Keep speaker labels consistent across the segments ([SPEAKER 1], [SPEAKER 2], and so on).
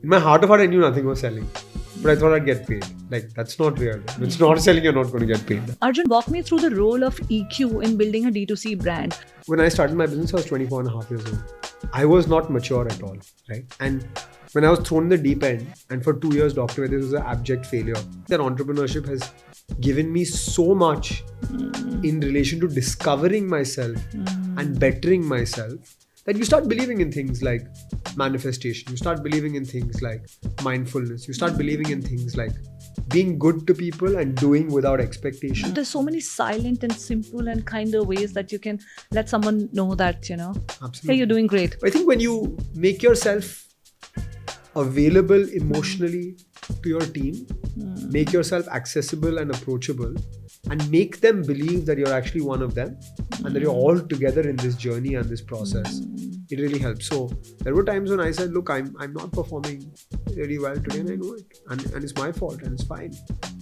[SPEAKER 1] In my heart of heart, I knew nothing was selling. But I thought I'd get paid. Like, that's not real. If it's not selling, you're not going to get paid.
[SPEAKER 2] Arjun, walk me through the role of EQ in building a D2C brand.
[SPEAKER 1] When I started my business, I was 24 and a half years old. I was not mature at all, right? And when I was thrown in the deep end, and for 2 years, Dr. Vaidya was an abject failure. That entrepreneurship has given me so much in relation to discovering myself and bettering myself, that you start believing in things like manifestation, you start believing in things like mindfulness, you start believing in things like being good to people and doing without expectation.
[SPEAKER 2] There's so many silent and simple and kinder ways that you can let someone know that,
[SPEAKER 1] Absolutely.
[SPEAKER 2] hey, you're doing great.
[SPEAKER 1] I think when you make yourself available emotionally to your team, make yourself accessible and approachable, and make them believe that you're actually one of them and that you're all together in this journey and this process, it really helps. So there were times when I said, look, I'm not performing really well today, and I know it, and it's my fault, and it's fine.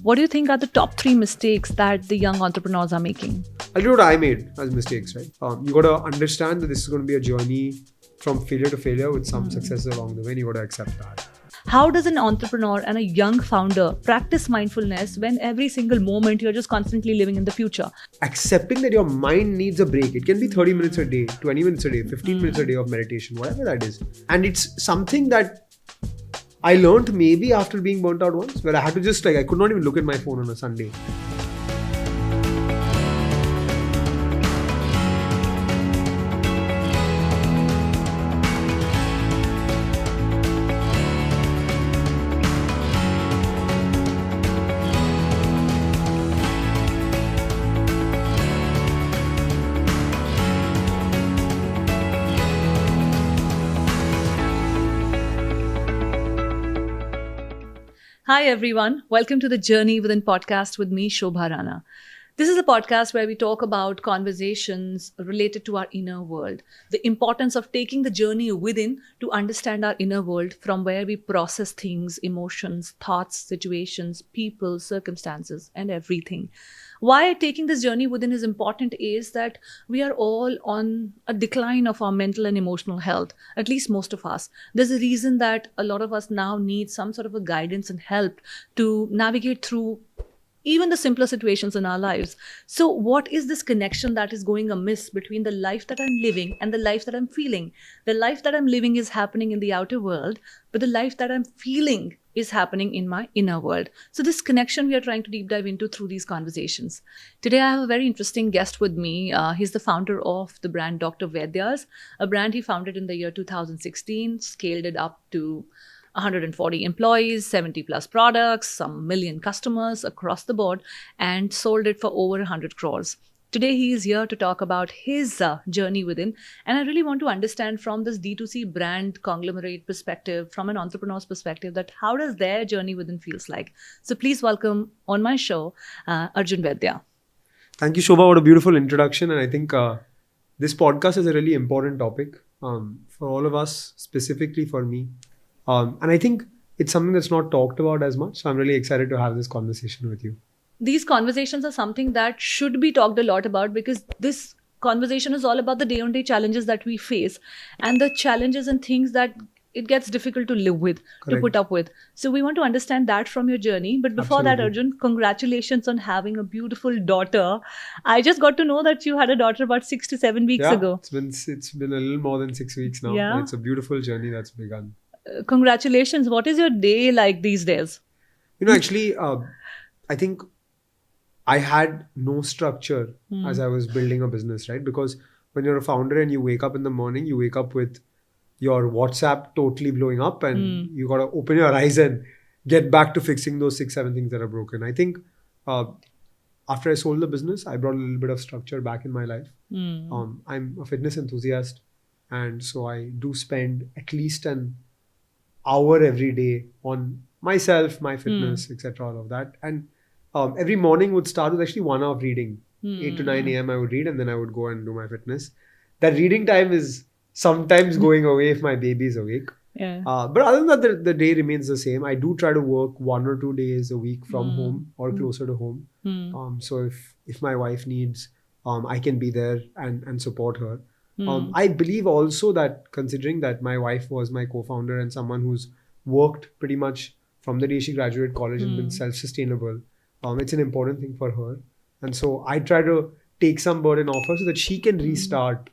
[SPEAKER 2] What do you think are the top 3 mistakes that the young entrepreneurs are making?
[SPEAKER 1] I'll do what I made as mistakes, right? You got to understand that this is going to be a journey from failure to failure with some success along the way, and you got to accept that.
[SPEAKER 2] How does an entrepreneur and a young founder practice mindfulness when every single moment you're just constantly living in the future?
[SPEAKER 1] Accepting that your mind needs a break. It can be 30 minutes a day, 20 minutes a day, 15 minutes a day of meditation, whatever that is. And it's something that I learned maybe after being burnt out once, where I had to just I could not even look at my phone on a Sunday.
[SPEAKER 2] Hi everyone, welcome to the Journey Within podcast with me, Shobha Rana. This is a podcast where we talk about conversations related to our inner world, the importance of taking the journey within to understand our inner world, from where we process things, emotions, thoughts, situations, people, circumstances, and everything. Why taking this journey within is important is that we are all on a decline of our mental and emotional health, at least most of us. There's a reason that a lot of us now need some sort of a guidance and help to navigate through even the simpler situations in our lives. So what is this connection that is going amiss between the life that I'm living and the life that I'm feeling? The life that I'm living is happening in the outer world, but the life that I'm feeling is happening in my inner world. So this connection we are trying to deep dive into through these conversations. Today I have a very interesting guest with me. He's the founder of the brand Dr. Vaidya's, a brand he founded in the year 2016, scaled it up to 140 employees, 70 plus products, some million customers across the board, and sold it for over 100 crores. Today, he is here to talk about his journey within. And I really want to understand from this D2C brand conglomerate perspective, from an entrepreneur's perspective, that how does their journey within feels like. So please welcome on my show, Arjun Vaidya.
[SPEAKER 1] Thank you, Shobha. What a beautiful introduction. And I think this podcast is a really important topic for all of us, specifically for me. And I think it's something that's not talked about as much. So I'm really excited to have this conversation with you.
[SPEAKER 2] These conversations are something that should be talked a lot about, because this conversation is all about the day-on-day challenges that we face and the challenges and things that it gets difficult to live with,
[SPEAKER 1] Correct.
[SPEAKER 2] to put up with. So we want to understand that from your journey. But before that,
[SPEAKER 1] Absolutely.
[SPEAKER 2] Arjun, congratulations on having a beautiful daughter. I just got to know that you had a daughter about 6 to 7 weeks ago.
[SPEAKER 1] It's been a little more than 6 weeks now.
[SPEAKER 2] Yeah.
[SPEAKER 1] And it's a beautiful journey that's begun.
[SPEAKER 2] Congratulations. What is your day like these days?
[SPEAKER 1] Actually, I think I had no structure as I was building a business, right? Because when you're a founder and you wake up in the morning, you wake up with your WhatsApp totally blowing up, and you got to open your eyes and get back to fixing those 6-7 things that are broken. I think after I sold the business, I brought a little bit of structure back in my life. I'm a fitness enthusiast, and so I do spend at least an hour every day on myself, my fitness, etc., all of that. And every morning would start with actually 1 hour of reading. 8 to 9 a.m. I would read, and then I would go and do my fitness. That reading time is sometimes going away if my baby is awake.
[SPEAKER 2] Yeah.
[SPEAKER 1] But other than that, the day remains the same. I do try to work 1 or 2 days a week from home or closer to home. So if my wife needs, I can be there and support her. I believe also that, considering that my wife was my co-founder and someone who's worked pretty much from the day she graduated college and been self-sustainable. It's an important thing for her. And so I try to take some burden off her so that she can restart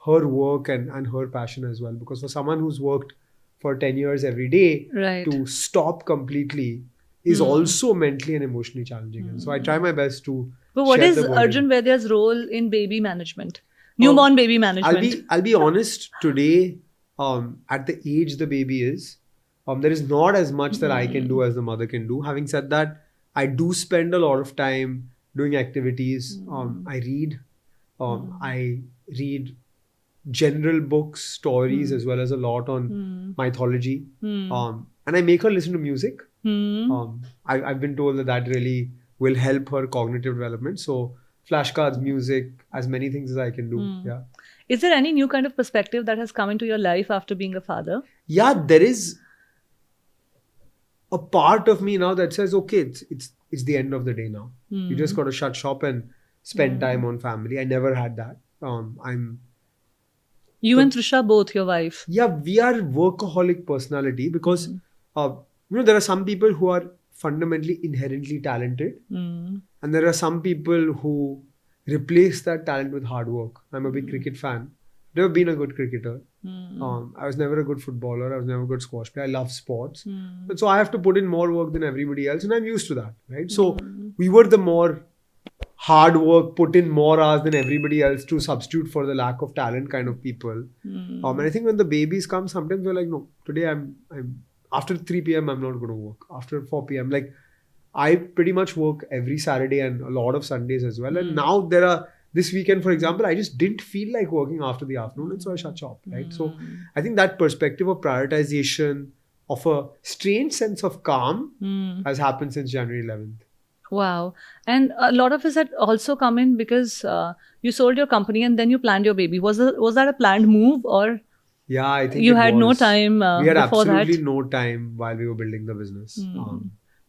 [SPEAKER 1] her work and her passion as well. Because for someone who's worked for 10 years every day,
[SPEAKER 2] Right.
[SPEAKER 1] to stop completely is also mentally and emotionally challenging. And so I try my best to
[SPEAKER 2] But what
[SPEAKER 1] share
[SPEAKER 2] is
[SPEAKER 1] the burden.
[SPEAKER 2] Arjun Vaidya's role in baby management? Newborn baby management.
[SPEAKER 1] I'll be honest, today, at the age the baby is, there is not as much that I can do as the mother can do. Having said that, I do spend a lot of time doing activities. I read. I read general books, stories, as well as a lot on mythology. And I make her listen to music. I've been told that really will help her cognitive development. So flashcards, music, as many things as I can do. Yeah.
[SPEAKER 2] Is there any new kind of perspective that has come into your life after being a father?
[SPEAKER 1] Yeah, there is a part of me now that says, okay, it's the end of the day now. You just got to shut shop and spend time on family. I never had that.
[SPEAKER 2] You and Trisha both, your wife.
[SPEAKER 1] Yeah, we are workaholic personality because there are some people who are fundamentally inherently talented, and there are some people who replace that talent with hard work. I'm a big cricket fan. Never been a good cricketer. I was never a good footballer. I was never a good squash player. I love sports. And so I have to put in more work than everybody else, and I'm used to that, right? So we were the more hard work, put in more hours than everybody else to substitute for the lack of talent kind of people. And I think when the babies come, sometimes we're like, no, today I'm after 3 p.m. I'm not going to work. After 4 p.m. like I pretty much work every Saturday and a lot of Sundays as well. And now this weekend, for example, I just didn't feel like working after the afternoon, and so I shut shop, right? So I think that perspective of prioritization, of a strange sense of calm has happened since January 11th.
[SPEAKER 2] Wow. And a lot of us had also come in because you sold your company and then you planned your baby. Was that a planned move, or
[SPEAKER 1] yeah, I think
[SPEAKER 2] you
[SPEAKER 1] it
[SPEAKER 2] had
[SPEAKER 1] was.
[SPEAKER 2] no time
[SPEAKER 1] we had
[SPEAKER 2] before
[SPEAKER 1] absolutely
[SPEAKER 2] that?
[SPEAKER 1] no time while we were building the business.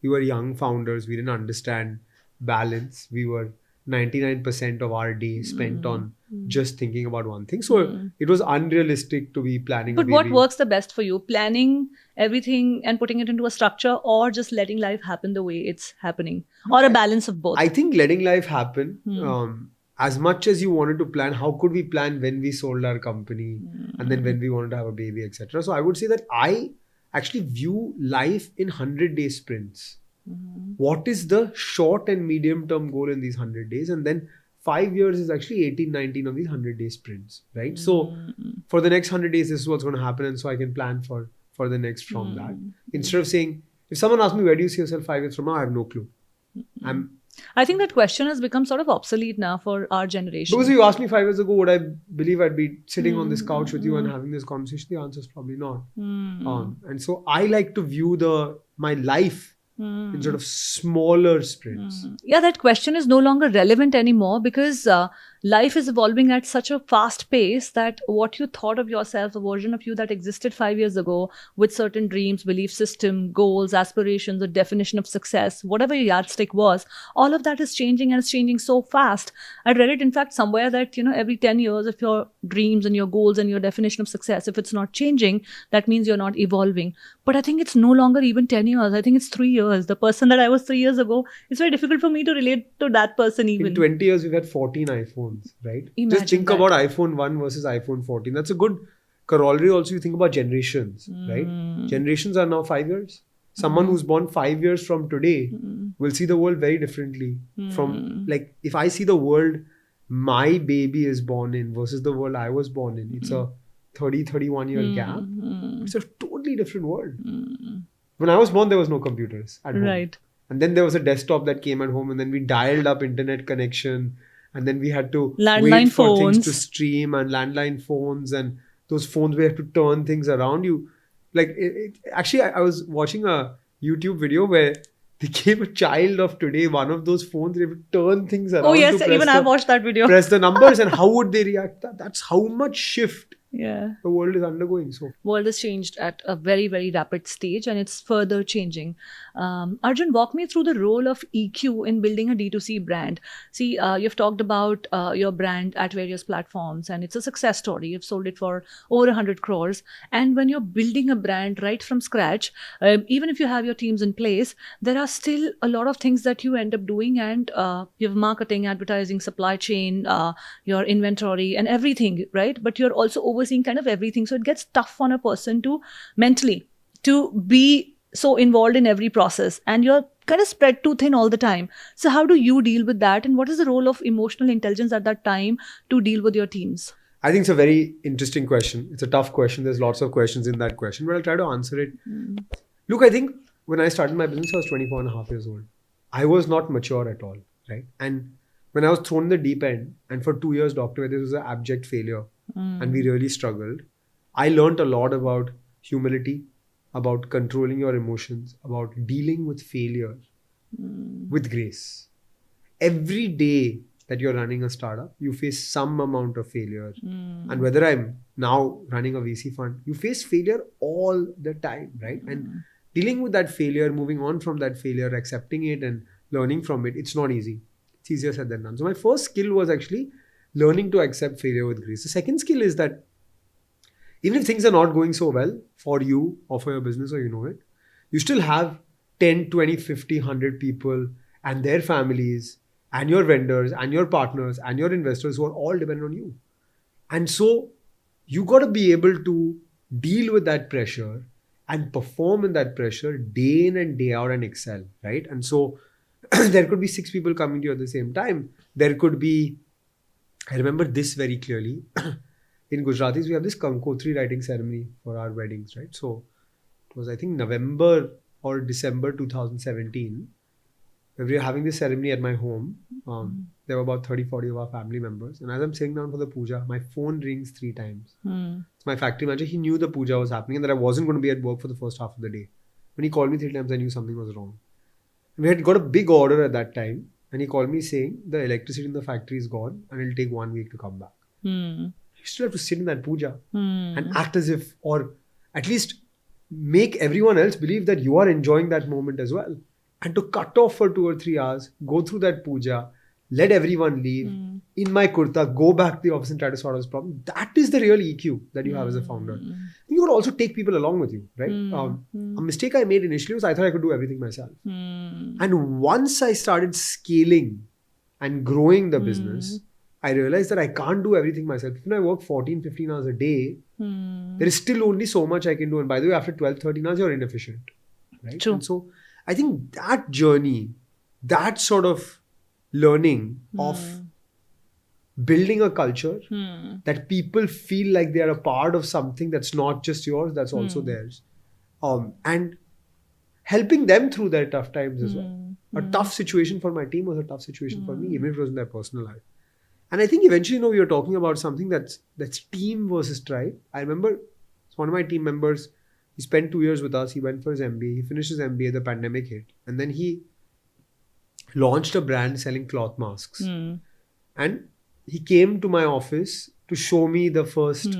[SPEAKER 1] We were young founders. We didn't understand balance. We were 99% of our day spent on just thinking about one thing. So it was unrealistic to be planning a
[SPEAKER 2] But
[SPEAKER 1] baby.
[SPEAKER 2] what works the best for you? Planning everything and putting it into a structure, or just letting life happen the way it's happening, or a balance of both?
[SPEAKER 1] I think letting life happen. As much as you wanted to plan, how could we plan when we sold our company and then when we wanted to have a baby, etc. So I would say that I actually view life in 100-day sprints. What is the short and medium term goal in these 100 days? And then 5 years is actually 18, 19 of these 100-day sprints, right? So for the next 100 days, this is what's going to happen. And so I can plan for the next from that. Instead of saying, if someone asks me, where do you see yourself 5 years from now? I have no clue.
[SPEAKER 2] I think that question has become sort of obsolete now for our generation.
[SPEAKER 1] Because if you asked me 5 years ago, would I believe I'd be sitting on this couch with you and having this conversation? The answer is probably not. And so I like to view my life in sort of smaller sprints.
[SPEAKER 2] Yeah, that question is no longer relevant anymore because life is evolving at such a fast pace that what you thought of yourself, a version of you that existed 5 years ago with certain dreams, belief system, goals, aspirations, a definition of success, whatever your yardstick was, all of that is changing, and it's changing so fast. I read it, in fact, somewhere that, every 10 years, if your dreams and your goals and your definition of success, if it's not changing, that means you're not evolving. But I think it's no longer even 10 years. I think it's 3 years. The person that I was 3 years ago, it's very difficult for me to relate to that person even.
[SPEAKER 1] In 20 years, we've had 14 iPhones, right?
[SPEAKER 2] Imagine
[SPEAKER 1] Just think
[SPEAKER 2] that.
[SPEAKER 1] about iPhone 1 versus iPhone 14. That's a good corollary also. You think about generations, right? Generations are now 5 years. Someone who's born 5 years from today will see the world very differently. From, like, if I see the world my baby is born in versus the world I was born in, it's a 31 year gap. It's a totally different world. When I was born, there was no computers at home.
[SPEAKER 2] Right.
[SPEAKER 1] And then there was a desktop that came at home, and then we dialed up internet connection, and then we had to
[SPEAKER 2] Landline
[SPEAKER 1] wait for things
[SPEAKER 2] phones.
[SPEAKER 1] to stream, and landline phones, and those phones we had to turn things around. Actually, I was watching a YouTube video where they gave a child of today one of those phones. They would turn things around.
[SPEAKER 2] Oh yes,
[SPEAKER 1] to press
[SPEAKER 2] even I watched that video.
[SPEAKER 1] press the numbers, and how would they react? That's how much shift
[SPEAKER 2] Yeah.
[SPEAKER 1] the world is undergoing. So
[SPEAKER 2] World has changed at a very, very rapid stage, and it's further changing. Arjun, walk me through the role of EQ in building a D2C brand. See, you've talked about your brand at various platforms, and it's a success story. You've sold it for over 100 crores. And when you're building a brand right from scratch, even if you have your teams in place, there are still a lot of things that you end up doing, and you have marketing, advertising, supply chain, your inventory, and everything, right? But you're also overseeing kind of everything. So it gets tough on a person to mentally to be so involved in every process, and you're kind of spread too thin all the time. So how do you deal with that, and what is the role of emotional intelligence at that time to deal with your teams?
[SPEAKER 1] I think it's a very interesting question. It's a tough question. There's lots of questions in that question, but I'll try to answer it. Look, I think when I started my business, I was 24 and a half years old. I was not mature at all, right? And when I was thrown in the deep end, and for 2 years, Dr. Vaidya was an abject failure, and we really struggled. I learned a lot about humility, about controlling your emotions, about dealing with failure with grace. Every day that you're running a startup, you face some amount of failure. And whether I'm now running a VC fund, you face failure all the time, right? And dealing with that failure, moving on from that failure, accepting it and learning from it, it's not easy. It's easier said than done. So my first skill was actually learning to accept failure with grace. The second skill is that even if things are not going so well for you or for your business or you know it, you still have 10, 20, 50, 100 people and their families and your vendors and your partners and your investors who are all dependent on you. And so you got to be able to deal with that pressure and perform in that pressure day in and day out and excel, right? And so there could be 6 people coming to you at the same time. There could be, I remember this very clearly. In Gujaratis, we have this Kankotri writing ceremony for our weddings, right? So it was, I think, November or December 2017. We were having this ceremony at my home. There were about 30, 40 of our family members. And as I'm sitting down for the puja, my phone rings 3 times. It's my factory manager. He knew the puja was happening and that I wasn't going to be at work for the first half of the day. When he called me 3 times, I knew something was wrong. We had got a big order at that time. And he called me saying, the electricity in the factory is gone and it'll take 1 week to come back. You still have to sit in that puja and act as if, or at least make everyone else believe that you are enjoying that moment as well. And to cut off for 2 or 3 hours, go through that puja, let everyone leave, in my kurta, go back to the office and try to sort out this problem. That is the real EQ that you have as a founder. You got to also take people along with you, right? A mistake I made initially was I thought I could do everything myself. And once I started scaling and growing the business, I realized that I can't do everything myself. Even I work 14, 15 hours a day, there is still only so much I can do. And by the way, after 12, 13 hours, you're inefficient, right?
[SPEAKER 2] True.
[SPEAKER 1] And so I think that journey, that sort of learning of building a culture that people feel like they are a part of something that's not just yours, that's also theirs. And helping them through their tough times as well. A tough situation for my team was a tough situation for me, even if it was in their personal life. And I think eventually, we were talking about something that's team versus tribe. I remember one of my team members, he spent 2 years with us. He went for his MBA. He finished his MBA, the pandemic hit. And then he launched a brand selling cloth masks. And he came to my office to show me the first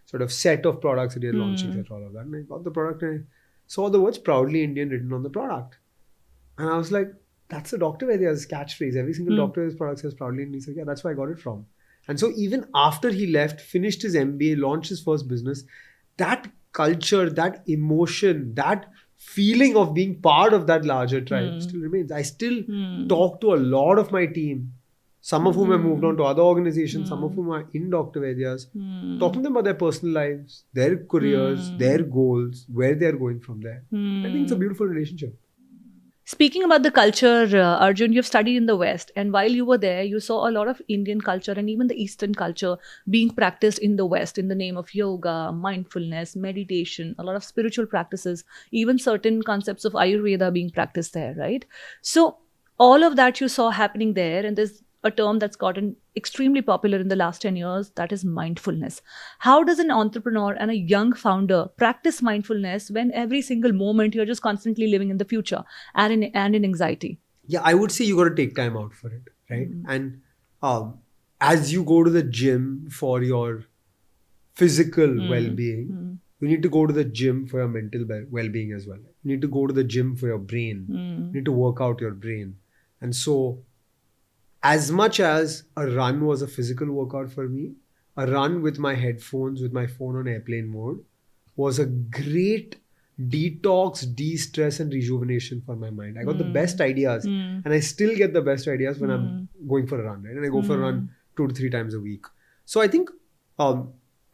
[SPEAKER 1] sort of set of products that he had launched, etc. All of that. And I got the product and I saw the words proudly Indian written on the product. And I was like, that's the Dr. Vaidya's catchphrase. Every single doctor his product says proudly Indian. He said, yeah, that's where I got it from. And so even after he left, finished his MBA, launched his first business, that culture, that emotion, that feeling of being part of that larger tribe still remains. I still talk to a lot of my team, some of whom have moved on to other organizations, some of whom are in Dr. Vaidya's, talking to them about their personal lives, their careers, their goals, where they're going from there. I think it's a beautiful relationship.
[SPEAKER 2] Speaking about the culture, Arjun, you've studied in the West, and while you were there, you saw a lot of Indian culture and even the Eastern culture being practiced in the West in the name of yoga, mindfulness, meditation, a lot of spiritual practices, even certain concepts of Ayurveda being practiced there, right? So all of that you saw happening there, and there's a term that's gotten extremely popular in the last 10 years, that is mindfulness. How does an entrepreneur and a young founder practice mindfulness when every single moment you're just constantly living in the future and in anxiety?
[SPEAKER 1] Yeah, I would say you got to take time out for it, right? And as you go to the gym for your physical well-being, you need to go to the gym for your mental well-being as well. You need to go to the gym for your brain. You need to work out your brain. And so, as much as a run was a physical workout for me, a run with my headphones, with my phone on airplane mode, was a great detox, de-stress and rejuvenation for my mind. I got the best ideas, and I still get the best ideas when I'm going for a run, right? And I go for a run 2 to 3 times a week. So I think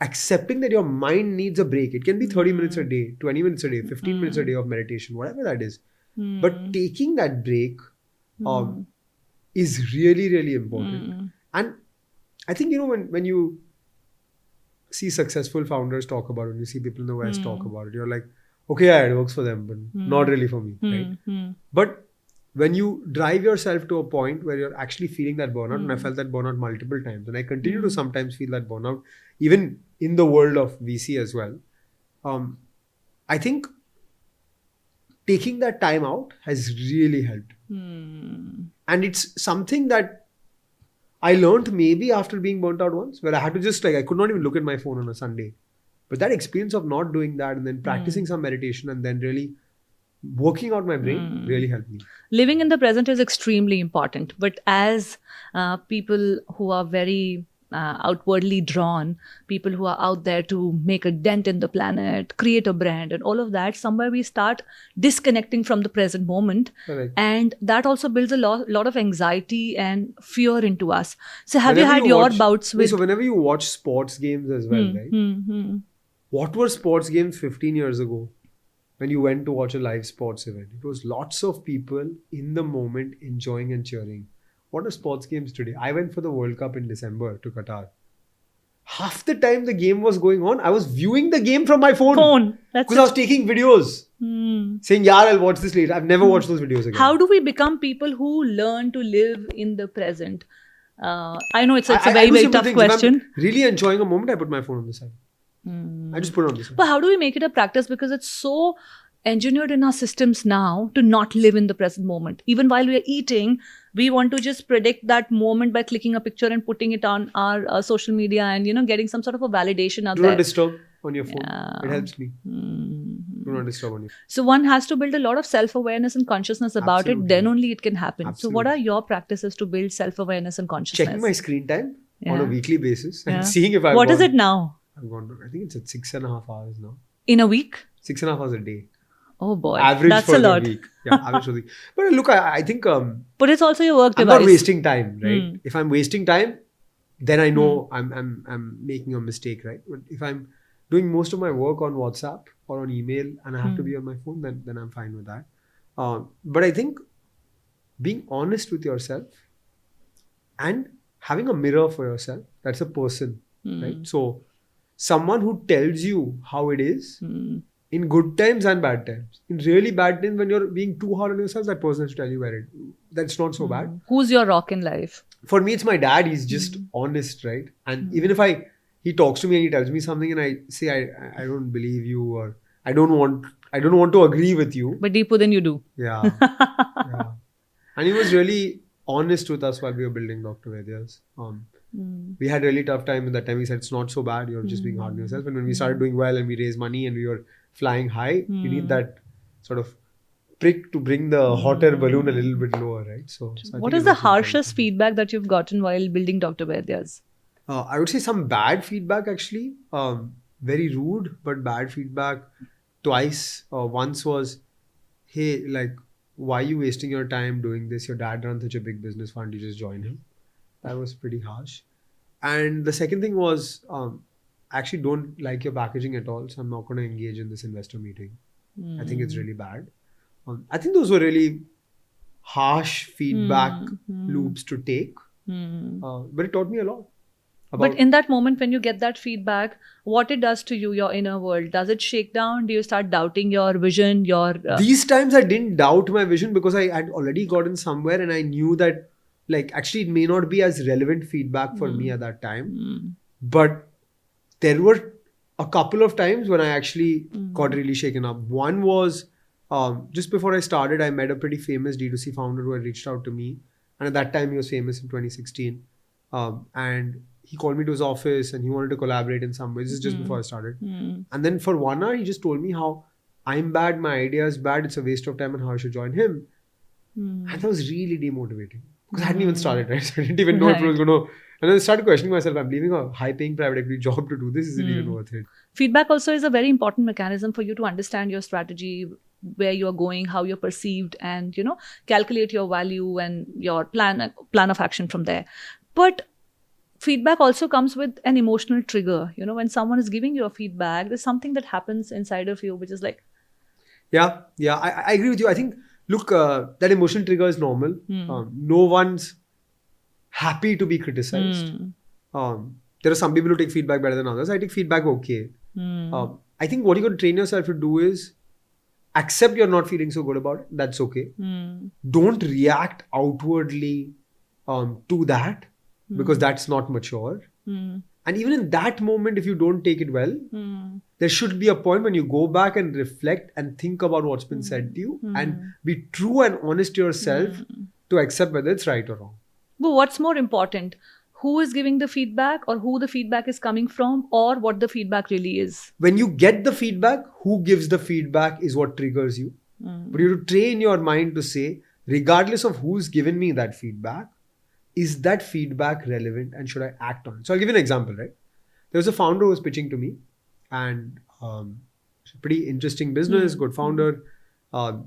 [SPEAKER 1] accepting that your mind needs a break. It can be 30 minutes a day, 20 minutes a day, 15 minutes a day of meditation, whatever that is. But taking that break is really, really important. And I think, when you see successful founders talk about it, when you see people in the West talk about it, you're like, okay, yeah, it works for them, but not really for me, right? But when you drive yourself to a point where you're actually feeling that burnout, and I felt that burnout multiple times, and I continue to sometimes feel that burnout, even in the world of VC as well. I think taking that time out has really helped. And it's something that I learned maybe after being burnt out once, where I had to just I could not even look at my phone on a Sunday. But that experience of not doing that and then practicing some meditation and then really working out my brain really helped me.
[SPEAKER 2] Living in the present is extremely important. But as people who are very outwardly drawn, people who are out there to make a dent in the planet, create a brand and all of that, somewhere we start disconnecting from the present moment.
[SPEAKER 1] Correct.
[SPEAKER 2] And that also builds a lot of anxiety and fear into us. So have you had your bouts with...
[SPEAKER 1] So whenever you watch sports games as well, right? What were sports games 15 years ago when you went to watch a live sports event? It was lots of people in the moment enjoying and cheering. What are sports games today? I went for the World Cup in December to Qatar. Half the time the game was going on, I was viewing the game from my phone. Because I was taking videos. Saying, yeah, I'll watch this later. I've never watched those videos again.
[SPEAKER 2] How do we become people who learn to live in the present? I know it's a very, very tough question.
[SPEAKER 1] If I'm really enjoying a moment, I put my phone on the side. I just put it on the side.
[SPEAKER 2] But how do we make it a practice? Because it's so engineered in our systems now to not live in the present moment. Even while we are eating, we want to just predict that moment by clicking a picture and putting it on our social media and, getting some sort of a validation out there.
[SPEAKER 1] Do not disturb on your phone. Yeah. It helps me. Do not disturb on your phone.
[SPEAKER 2] So one has to build a lot of self-awareness and consciousness about it. Then only it can happen. So what are your practices to build self-awareness and consciousness?
[SPEAKER 1] Checking my screen time on a weekly basis and seeing if I've
[SPEAKER 2] What is it now?
[SPEAKER 1] I've gone to, I think it's at 6.5 hours now.
[SPEAKER 2] In a week?
[SPEAKER 1] 6.5 hours a day.
[SPEAKER 2] Oh boy,
[SPEAKER 1] average
[SPEAKER 2] that's
[SPEAKER 1] for
[SPEAKER 2] a lot.
[SPEAKER 1] The week. Yeah, average for the week. But look, I think...
[SPEAKER 2] but it's also your work
[SPEAKER 1] I'm
[SPEAKER 2] device.
[SPEAKER 1] not wasting time, right? If I'm wasting time, then I know I'm making a mistake, right? But if I'm doing most of my work on WhatsApp or on email and I have to be on my phone, then I'm fine with that. But I think being honest with yourself and having a mirror for yourself, that's a person, right? So someone who tells you how it is in good times and bad times. In really bad times, when you're being too hard on yourself, that person has to tell you that's not so bad.
[SPEAKER 2] Who's your rock in life?
[SPEAKER 1] For me, it's my dad. He's just honest, right? And even if he talks to me and he tells me something and I say, I don't believe you, or I don't want to agree with you.
[SPEAKER 2] But deeper than you do.
[SPEAKER 1] Yeah. And he was really honest with us while we were building Dr. Vaidya's. We had really tough time at that time. He said, it's not so bad. You're just being hard on yourself. And when we started doing well and we raised money and we were flying high, you need that sort of prick to bring the hot air balloon a little bit lower, right? So
[SPEAKER 2] what is the harshest feedback that you've gotten while building Dr. Vaidya's?
[SPEAKER 1] I would say some bad feedback actually. Very rude, but bad feedback twice. Once was, hey, why are you wasting your time doing this? Your dad runs such a big business. Why don't you just join him? That was pretty harsh. And the second thing was, I actually don't like your packaging at all. So I'm not going to engage in this investor meeting. I think it's really bad. I think those were really harsh feedback loops to take. But it taught me a lot.
[SPEAKER 2] But in that moment, when you get that feedback, what it does to you, your inner world, does it shake down? Do you start doubting your vision,
[SPEAKER 1] These times I didn't doubt my vision because I had already gotten somewhere and I knew that actually it may not be as relevant feedback for me at that time. But there were a couple of times when I actually got really shaken up. One was just before I started, I met a pretty famous D2C founder who had reached out to me. And at that time, he was famous in 2016. And he called me to his office and he wanted to collaborate in some way. This is just before I started.
[SPEAKER 2] Mm.
[SPEAKER 1] And then for 1 hour, he just told me how I'm bad, my idea is bad, it's a waste of time, and how I should join him.
[SPEAKER 2] Mm.
[SPEAKER 1] And that was really demotivating because I hadn't even started, right? So I didn't even know if it was
[SPEAKER 2] Right.
[SPEAKER 1] going to. And then I started questioning myself, I'm leaving a high paying private equity job to do this. Is it even worth it?
[SPEAKER 2] Feedback also is a very important mechanism for you to understand your strategy, where you're going, how you're perceived, and calculate your value and your plan of action from there. But feedback also comes with an emotional trigger. When someone is giving you a feedback, there's something that happens inside of you which is like,
[SPEAKER 1] Yeah, I agree with you. I think, look, that emotional trigger is normal. No one's happy to be criticized. There are some people who take feedback better than others. I take feedback okay. I think what you got to train yourself to do is accept you're not feeling so good about it. That's okay. Don't react outwardly to that because that's not mature. And even in that moment, if you don't take it well, there should be a point when you go back and reflect and think about what's been said to you and be true and honest to yourself to accept whether it's right or wrong.
[SPEAKER 2] but what's more important? Who is giving the feedback, or who the feedback is coming from, or what the feedback really is?
[SPEAKER 1] When you get the feedback, who gives the feedback is what triggers you. But you have to train your mind to say, regardless of who's given me that feedback, is that feedback relevant and should I act on it? So I'll give you an example, right? There was a founder who was pitching to me, and it's a pretty interesting business, good founder. And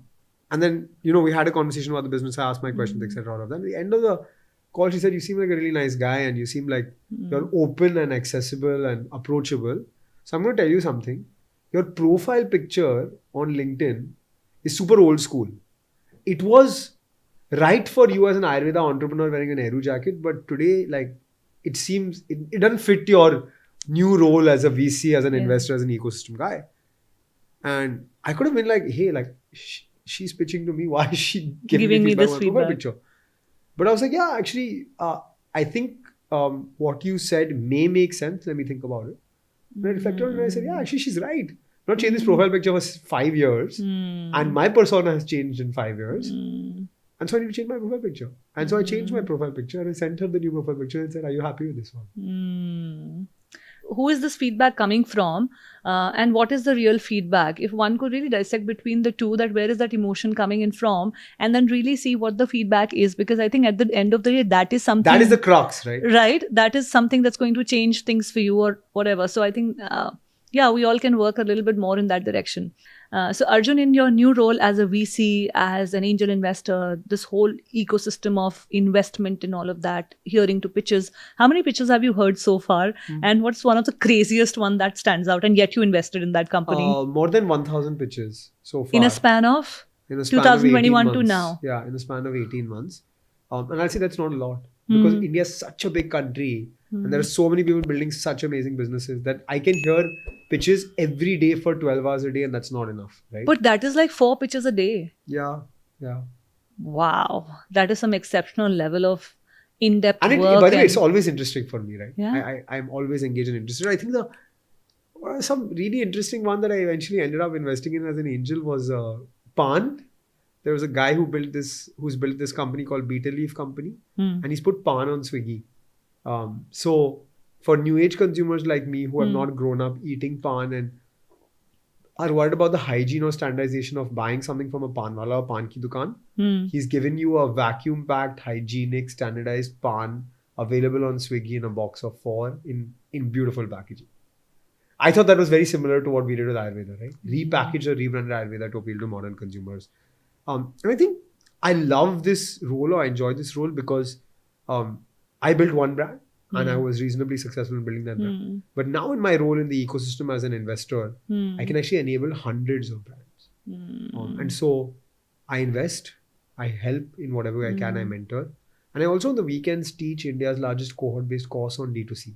[SPEAKER 1] then, we had a conversation about the business. I asked my questions, etc. All of that. At the end of the call, she said, you seem like a really nice guy and you seem like you're open and accessible and approachable. So I'm going to tell you something. Your profile picture on LinkedIn is super old school. It was right for you as an Ayurveda entrepreneur wearing an Nehru jacket, but today, it seems it doesn't fit your new role as a VC, as an investor, as an ecosystem guy. And I could have been like, hey, she's pitching to me. Why is she giving me
[SPEAKER 2] this
[SPEAKER 1] on my
[SPEAKER 2] feedback?
[SPEAKER 1] profile picture? But I was like, yeah, actually, I think what you said may make sense. Let me think about it. And I reflected on it and I said, yeah, actually, she's right. I've not changed this profile picture for 5 years. And my persona has changed in 5 years. And so I need to change my profile picture. And so I changed my profile picture and I sent her the new profile picture and said, are you happy with this one?
[SPEAKER 2] Who is this feedback coming from? And what is the real feedback? If one could really dissect between the two, that where is that emotion coming in from, and then really see what the feedback is, because I think at the end of the day, that is something.
[SPEAKER 1] That is the crux, right?
[SPEAKER 2] Right. That is something that's going to change things for you or whatever. So I think, we all can work a little bit more in that direction. So Arjun, in your new role as a VC, as an angel investor, this whole ecosystem of investment and all of that, hearing to pitches, how many pitches have you heard so far? And what's one of the craziest one that stands out, and yet you invested in that company?
[SPEAKER 1] More than 1,000 pitches so far.
[SPEAKER 2] In a span of 2021 to now.
[SPEAKER 1] Yeah, in a span of 18 months. And I'll say that's not a lot because India is such a big country and there are so many people building such amazing businesses that I can hear pitches every day for 12 hours a day, and that's not enough, right?
[SPEAKER 2] But that is like 4 pitches a day.
[SPEAKER 1] Yeah.
[SPEAKER 2] Wow. That is some exceptional level of in-depth
[SPEAKER 1] and
[SPEAKER 2] work.
[SPEAKER 1] By the way, it's always interesting for me, right?
[SPEAKER 2] Yeah.
[SPEAKER 1] I'm always engaged and interested. I think some really interesting one that I eventually ended up investing in as an angel was Pan. There was a guy who's built this company called Beetle Leaf Company, and he's put Pan on Swiggy. So for new age consumers like me who have not grown up eating Pan and are worried about the hygiene or standardization of buying something from a Pan wala or Pan ki dukan, he's given you a vacuum packed, hygienic, standardized Pan available on Swiggy in a box of 4 in beautiful packaging. I thought that was very similar to what we did with Ayurveda, right? Repackage or rebranded Ayurveda to appeal to modern consumers. And I think I love this role, or I enjoy this role because I built one brand and I was reasonably successful in building that brand. But now in my role in the ecosystem as an investor, I can actually enable hundreds of brands. And so I invest, I help in whatever I can, I mentor. And I also on the weekends teach India's largest cohort-based course on D2C.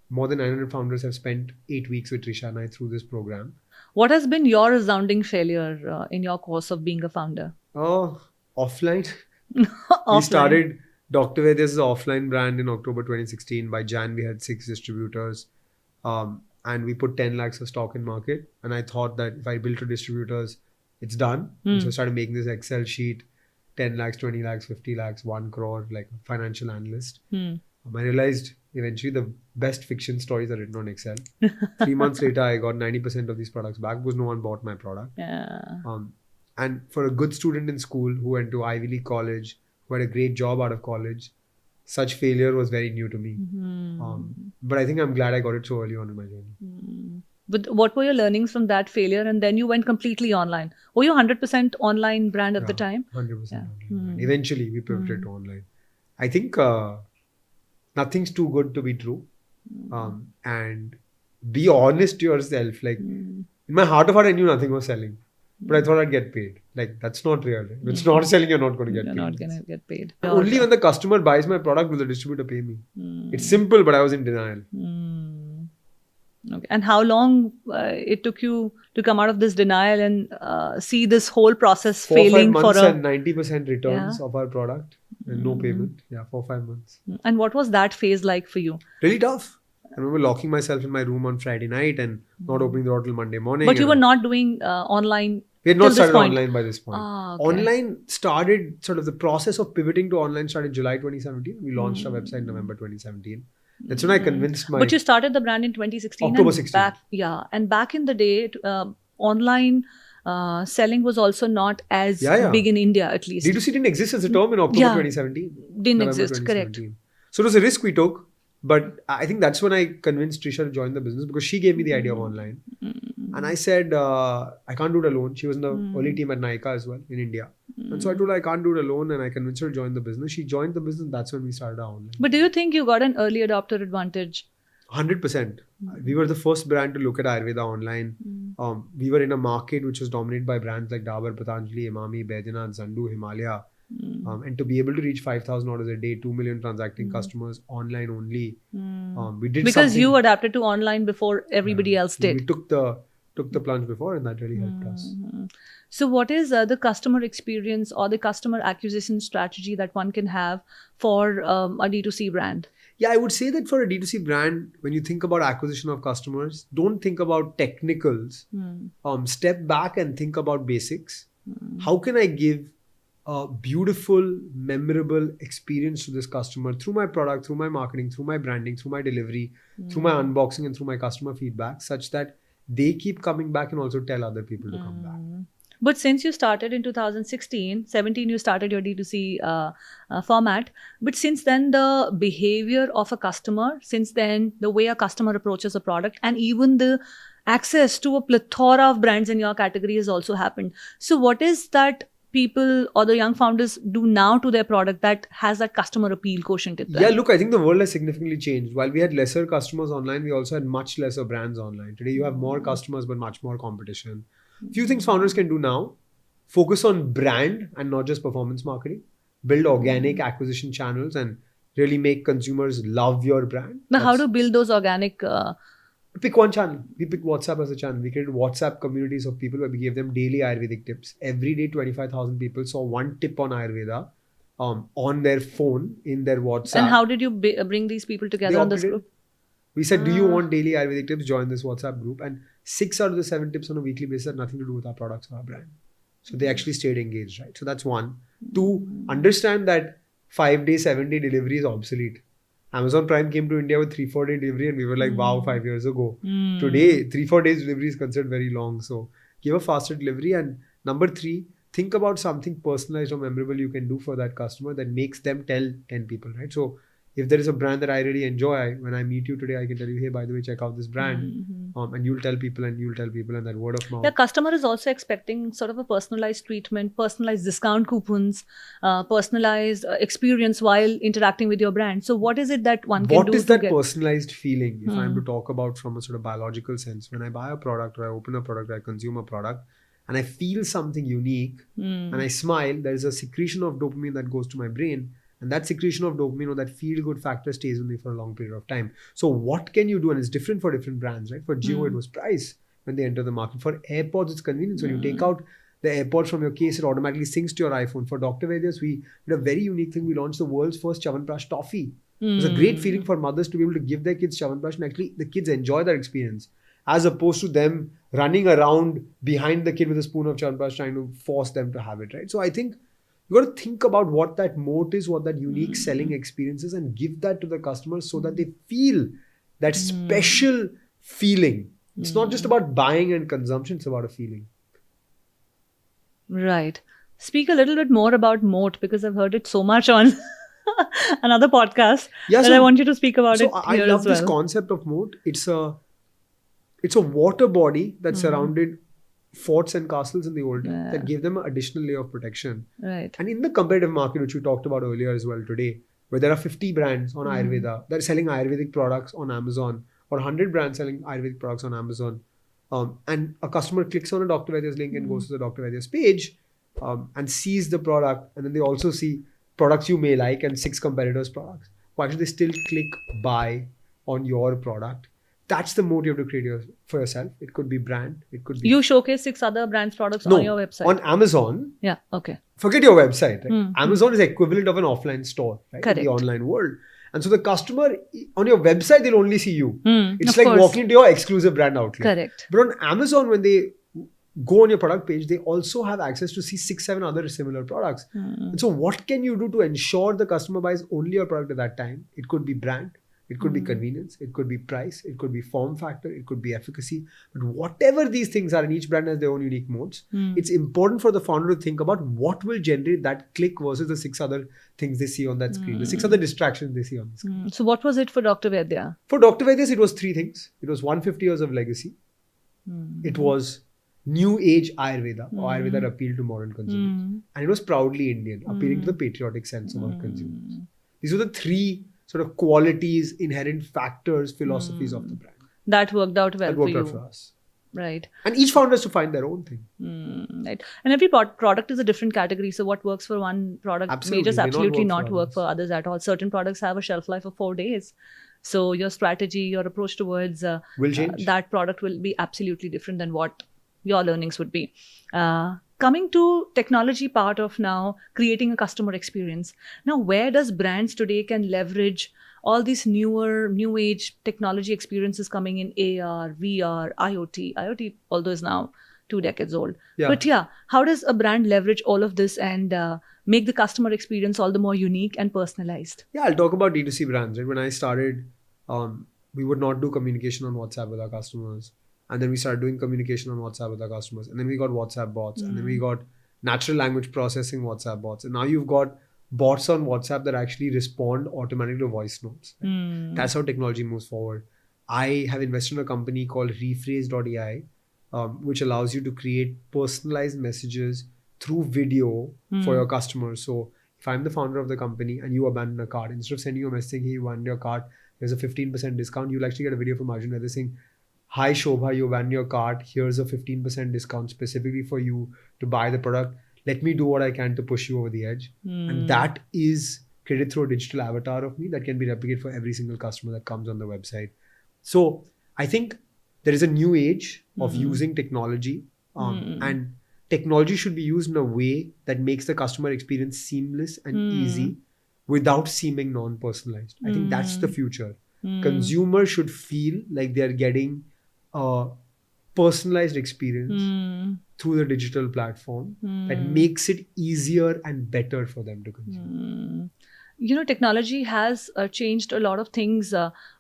[SPEAKER 1] More than 900 founders have spent 8 weeks with Trisha and I through this program.
[SPEAKER 2] What has been your resounding failure in your course of being a founder?
[SPEAKER 1] Offline. We started Dr. Vaidya's offline brand in October 2016. By Jan, we had 6 distributors. And we put 10 lakhs of stock in market. And I thought that if I built to distributors, it's done. So I started making this Excel sheet, 10 lakhs, 20 lakhs, 50 lakhs, 1 crore, like a financial analyst. I realized eventually the best fiction stories are written on Excel. 3 months later, I got 90% of these products back because no one bought my product.
[SPEAKER 2] Yeah.
[SPEAKER 1] And for a good student in school who went to Ivy League college, who had a great job out of college, such failure was very new to me. But I think I'm glad I got it so early on in my journey.
[SPEAKER 2] But what were your learnings from that failure? And then you went completely online. Were you 100% online brand at the time?
[SPEAKER 1] 100%
[SPEAKER 2] Yeah.
[SPEAKER 1] online. Eventually, we pivoted to online. I think nothing's too good to be true. And be honest to yourself. Like, in my heart of heart, I knew nothing was selling. But I thought I'd get paid. Like, that's not real. If it's not selling, you're not going to get
[SPEAKER 2] You're
[SPEAKER 1] paid.
[SPEAKER 2] not going to get paid.
[SPEAKER 1] Only when the customer buys my product will the distributor pay me. It's simple, but I was in denial.
[SPEAKER 2] Okay. And how long it took you to come out of this denial and see this whole process
[SPEAKER 1] 4 or 5
[SPEAKER 2] failing
[SPEAKER 1] months
[SPEAKER 2] for a...
[SPEAKER 1] and 90% returns of our product and no payment. Yeah, 4 or 5 months.
[SPEAKER 2] And what was that phase like for you?
[SPEAKER 1] Really tough. I remember locking myself in my room on Friday night and not opening the door till Monday morning.
[SPEAKER 2] But you were not doing online.
[SPEAKER 1] We had not
[SPEAKER 2] till this
[SPEAKER 1] started
[SPEAKER 2] point.
[SPEAKER 1] online by this point.
[SPEAKER 2] Okay.
[SPEAKER 1] Online started, sort of the process of pivoting to online started July 2017. We launched our website in November 2017. That's when I convinced my...
[SPEAKER 2] But you started the brand in 2016.
[SPEAKER 1] October
[SPEAKER 2] and
[SPEAKER 1] 16.
[SPEAKER 2] And back in the day, online selling was also not as big in India, at least.
[SPEAKER 1] D2C didn't exist as a term in October 2017.
[SPEAKER 2] Didn't
[SPEAKER 1] November
[SPEAKER 2] exist, correct.
[SPEAKER 1] So it was a risk we took. But I think that's when I convinced Trisha to join the business because she gave me the idea of online. And I said, I can't do it alone. She was in the early team at Nykaa as well in India. And so I told her I can't do it alone and I convinced her to join the business. She joined the business. That's when we started our online.
[SPEAKER 2] But do you think you got an early adopter advantage?
[SPEAKER 1] 100%. We were the first brand to look at Ayurveda online. We were in a market which was dominated by brands like Dabur, Patanjali, Emami, Baidyanath, Zandu, Himalaya. And to be able to reach $5,000 a day, 2 million transacting customers online only, we did
[SPEAKER 2] because
[SPEAKER 1] something.
[SPEAKER 2] You adapted to online before everybody else did.
[SPEAKER 1] We took the plunge before, and that really helped us.
[SPEAKER 2] So, what is the customer experience or the customer acquisition strategy that one can have for a D2C brand?
[SPEAKER 1] Yeah, I would say that for a D2C brand, when you think about acquisition of customers, don't think about technicals. Step back and think about basics. How can I give a beautiful, memorable experience to this customer through my product, through my marketing, through my branding, through my delivery, through my unboxing and through my customer feedback, such that they keep coming back and also tell other people to come back.
[SPEAKER 2] But since you started in 2016, 17, you started your D2C format. But since then, the behavior of a customer, since then, the way a customer approaches a product, and even the access to a plethora of brands in your category has also happened. So what is that people or the young founders do now to their product that has that customer appeal quotient in them?
[SPEAKER 1] Yeah, look, I think the world has significantly changed. While we had lesser customers online, we also had much lesser brands online. Today, you have more customers, but much more competition. Few things founders can do now: focus on brand and not just performance marketing. Build organic acquisition channels and really make consumers love your brand.
[SPEAKER 2] Now, how to build those organic...
[SPEAKER 1] Pick one channel. We picked WhatsApp as a channel. We created WhatsApp communities of people where we gave them daily Ayurvedic tips. Every day, 25,000 people saw one tip on Ayurveda on their phone in their WhatsApp.
[SPEAKER 2] And how did you bring these people together on this group?
[SPEAKER 1] We said, do you want daily Ayurvedic tips? Join this WhatsApp group. And 6 out of the 7 tips on a weekly basis had nothing to do with our products or our brand. So they actually stayed engaged, right? So that's one. 2, understand that 5-day, 7-day delivery is obsolete. Amazon Prime came to India with 3-4 day delivery and we were like, wow, 5 years ago. Today, 3-4 days delivery is considered very long. So give a faster delivery. And number 3, think about something personalized or memorable you can do for that customer that makes them tell 10 people, right? So if there is a brand that I really enjoy, when I meet you today, I can tell you, hey, by the way, check out this brand. And you'll tell people and that word of mouth.
[SPEAKER 2] The customer is also expecting sort of a personalized treatment, personalized discount coupons, personalized experience while interacting with your brand. So what is it that one can do?
[SPEAKER 1] What is that personalized feeling? If I'm to talk about from a sort of biological sense, when I buy a product or I open a product or I consume a product and I feel something unique and I smile, there is a secretion of dopamine that goes to my brain. And that secretion of dopamine or that feel-good factor stays with me for a long period of time. So what can you do? And it's different for different brands, right? For Jio, it was price when they enter the market. For AirPods, it's convenience. When you take out the AirPods from your case, it automatically syncs to your iPhone. For Dr. Vaidya's, we did a very unique thing. We launched the world's first Chyawanprash toffee. It was a great feeling for mothers to be able to give their kids Chyawanprash and actually the kids enjoy that experience. As opposed to them running around behind the kid with a spoon of Chyawanprash trying to force them to have it, right? So I think You got to think about what that moat is, what that unique selling experience is, and give that to the customers so that they feel that special feeling. It's not just about buying and consumption, it's about a feeling.
[SPEAKER 2] Right. Speak a little bit more about moat, because I've heard it so much on another podcast that I want you to speak about it
[SPEAKER 1] I
[SPEAKER 2] here
[SPEAKER 1] love
[SPEAKER 2] as well.
[SPEAKER 1] this concept of moat. It's a water body that surrounded forts and castles in the old days that gave them an additional layer of protection.
[SPEAKER 2] Right.
[SPEAKER 1] And in the competitive market, which we talked about earlier as well today, where there are 50 brands on Ayurveda that are selling Ayurvedic products on Amazon, or 100 brands selling Ayurvedic products on Amazon, and a customer clicks on a Dr. Vaidya's link and goes to the Dr. Vaidya's page and sees the product, and then they also see products you may like and 6 competitors' products. Why should they still click buy on your product? That's the moat you have to create for yourself. It could be brand. It could be...
[SPEAKER 2] You showcase 6 other brands' products on your website.
[SPEAKER 1] On Amazon.
[SPEAKER 2] Yeah, okay.
[SPEAKER 1] Forget your website. Right? Amazon is the equivalent of an offline store, right?
[SPEAKER 2] Correct.
[SPEAKER 1] In the online world. And so the customer, on your website, they'll only see you. It's like walking into your exclusive brand outlet.
[SPEAKER 2] Correct.
[SPEAKER 1] But on Amazon, when they go on your product page, they also have access to see 6-7 other similar products. And so what can you do to ensure the customer buys only your product at that time? It could be brand. It could be convenience, it could be price, it could be form factor, it could be efficacy. But whatever these things are, and each brand has their own unique modes, it's important for the founder to think about what will generate that click versus the 6 other things they see on that screen, the 6 other distractions they see on the screen.
[SPEAKER 2] So what was it for Dr. Vaidya?
[SPEAKER 1] For Dr. Vaidya's, it was 3 things. It was 150 years of legacy. It was new age Ayurveda, or Ayurveda that appealed to modern consumers. And it was proudly Indian, appealing to the patriotic sense of our consumers. These were the 3 sort of qualities, inherent factors, philosophies of the brand.
[SPEAKER 2] That worked out well for you.
[SPEAKER 1] That worked out for us.
[SPEAKER 2] Right.
[SPEAKER 1] And each founder has to find their own thing.
[SPEAKER 2] Right. And every product is a different category. So what works for one product may just absolutely not work for others at all. Certain products have a shelf life of 4 days. So your strategy, your approach towards
[SPEAKER 1] will change.
[SPEAKER 2] That product will be absolutely different than what your learnings would be. Coming to technology part of now creating a customer experience. Now, where does brands today can leverage all these new age technology experiences coming in AR, VR, IoT? IoT, although is now 2 decades old.
[SPEAKER 1] Yeah.
[SPEAKER 2] But how does a brand leverage all of this and make the customer experience all the more unique and personalized?
[SPEAKER 1] Yeah, I'll talk about D2C brands. Right? When I started, we would not do communication on WhatsApp with our customers. And then we started doing communication on WhatsApp with our customers. And then we got WhatsApp bots. And then we got natural language processing WhatsApp bots. And now you've got bots on WhatsApp that actually respond automatically to voice notes. Right? That's how technology moves forward. I have invested in a company called rephrase.ai, which allows you to create personalized messages through video for your customers. So if I'm the founder of the company and you abandon a cart, instead of sending you a message, hey, you abandoned your cart, there's a 15% discount, you'll actually get a video from Arjun Vaidya saying, hi Shobha, you abandoned your cart. Here's a 15% discount specifically for you to buy the product. Let me do what I can to push you over the edge. And that is created through a digital avatar of me that can be replicated for every single customer that comes on the website. So I think there is a new age of using technology and technology should be used in a way that makes the customer experience seamless and easy without seeming non-personalized. I think that's the future. Consumers should feel like they're getting a personalized experience through the digital platform that makes it easier and better for them to consume.
[SPEAKER 2] Technology has changed a lot of things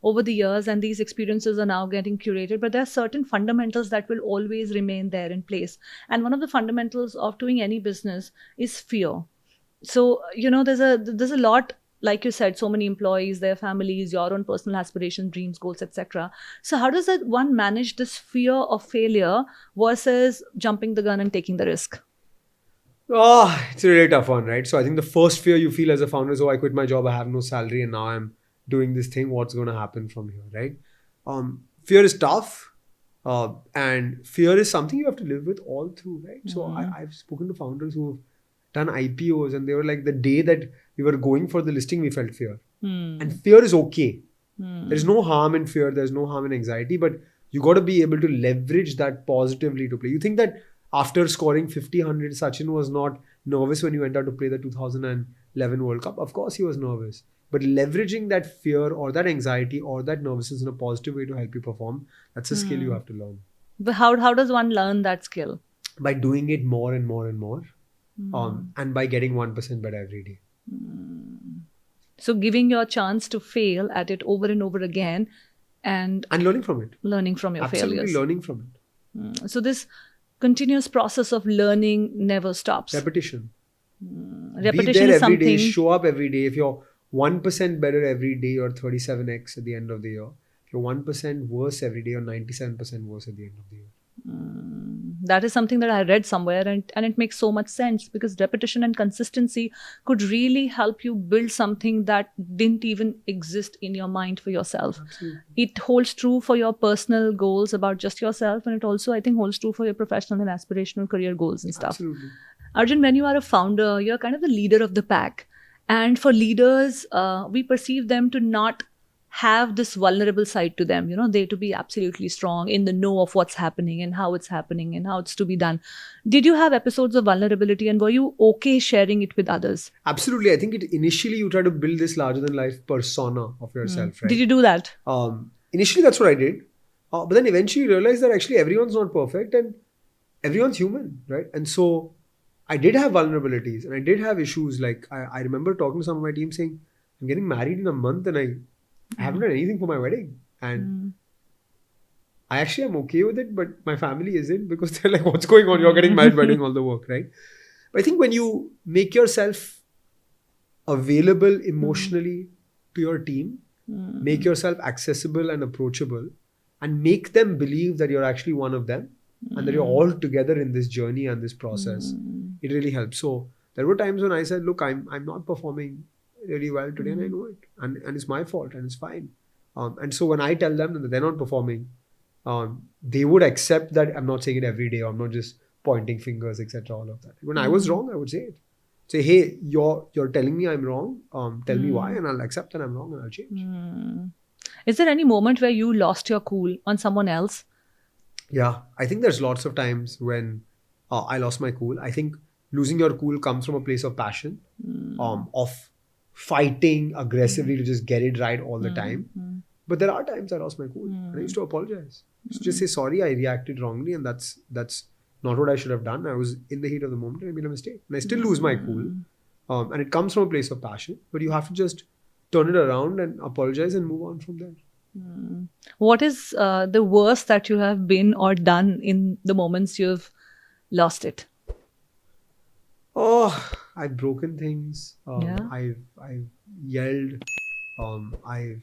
[SPEAKER 2] over the years, and these experiences are now getting curated, but there are certain fundamentals that will always remain there in place. And one of the fundamentals of doing any business is fear. So, there's a lot. Like you said, so many employees, their families, your own personal aspirations, dreams, goals, etc. So how does one manage this fear of failure versus jumping the gun and taking the risk?
[SPEAKER 1] It's a really tough one, right? So I think the first fear you feel as a founder is, I quit my job, I have no salary, and now I'm doing this thing. What's going to happen from here, right? Fear is tough. And fear is something you have to live with all through, right? So I've spoken to founders who've done IPOs and they were like, the day that we were going for the listing, we felt fear. And fear is okay. There's no harm in fear. There's no harm in anxiety, but you got to be able to leverage that positively to play. You think that after scoring 50, 100, Sachin was not nervous when he went out to play the 2011 World Cup? Of course he was nervous. But leveraging that fear or that anxiety or that nervousness in a positive way to help you perform, that's a skill you have to learn.
[SPEAKER 2] But how does one learn that skill?
[SPEAKER 1] By doing it more and more and more. and by getting 1% better every day.
[SPEAKER 2] So giving your chance to fail at it over and over again and
[SPEAKER 1] learning from it.
[SPEAKER 2] Learning from your
[SPEAKER 1] Absolutely
[SPEAKER 2] failures.
[SPEAKER 1] learning from it.
[SPEAKER 2] So this continuous process of learning never stops.
[SPEAKER 1] Repetition.
[SPEAKER 2] Repetition
[SPEAKER 1] Be there
[SPEAKER 2] is
[SPEAKER 1] every
[SPEAKER 2] something.
[SPEAKER 1] day, show up every day. If you're 1% better every day, you're 37x at the end of the year. If you're 1% worse every day, you're 97% worse at the end of the year.
[SPEAKER 2] That is something that I read somewhere, and it makes so much sense, because repetition and consistency could really help you build something that didn't even exist in your mind for yourself.
[SPEAKER 1] Absolutely.
[SPEAKER 2] It holds true for your personal goals about just yourself, and it also, I think, holds true for your professional and aspirational career goals and stuff.
[SPEAKER 1] Absolutely.
[SPEAKER 2] Arjun, when you are a founder, you're kind of the leader of the pack. And for leaders, we perceive them to not have this vulnerable side to them. They to be absolutely strong in the know of what's happening and how it's happening and how it's to be done. Did you have episodes of vulnerability, and were you okay sharing it with others?
[SPEAKER 1] Absolutely. I think initially you try to build this larger than life persona of yourself, right?
[SPEAKER 2] Did you do that?
[SPEAKER 1] Initially, that's what I did. But then eventually you realize that actually everyone's not perfect and everyone's human, right? And so I did have vulnerabilities and I did have issues. Like I remember talking to some of my team saying, I'm getting married in a month and I haven't done anything for my wedding. And I actually am okay with it, but my family isn't, because they're like, what's going on? You're getting married, wedding, all the work, right? But I think when you make yourself available emotionally to your team, make yourself accessible and approachable, and make them believe that you're actually one of them and that you're all together in this journey and this process, it really helps. So there were times when I said, look, I'm not performing really well today and I know it, and it's my fault and it's fine. And so when I tell them that they're not performing, they would accept that I'm not saying it every day, or I'm not just pointing fingers, etc. All of that. When I was wrong, I would say it. Say, hey, you're telling me I'm wrong. Tell me why, and I'll accept that I'm wrong and I'll change.
[SPEAKER 2] Is there any moment where you lost your cool on someone else?
[SPEAKER 1] Yeah, I think there's lots of times when I lost my cool. I think losing your cool comes from a place of passion, of fighting aggressively to just get it right all the time. But there are times I lost my cool and I used to apologize. Just say, sorry, I reacted wrongly and that's not what I should have done. I was in the heat of the moment and I made a mistake. And I still lose my cool. And it comes from a place of passion. But you have to just turn it around and apologize and move on from there.
[SPEAKER 2] What is the worst that you have been or done in the moments you've lost it?
[SPEAKER 1] Oh, I've broken things.
[SPEAKER 2] Yeah.
[SPEAKER 1] I've yelled. I've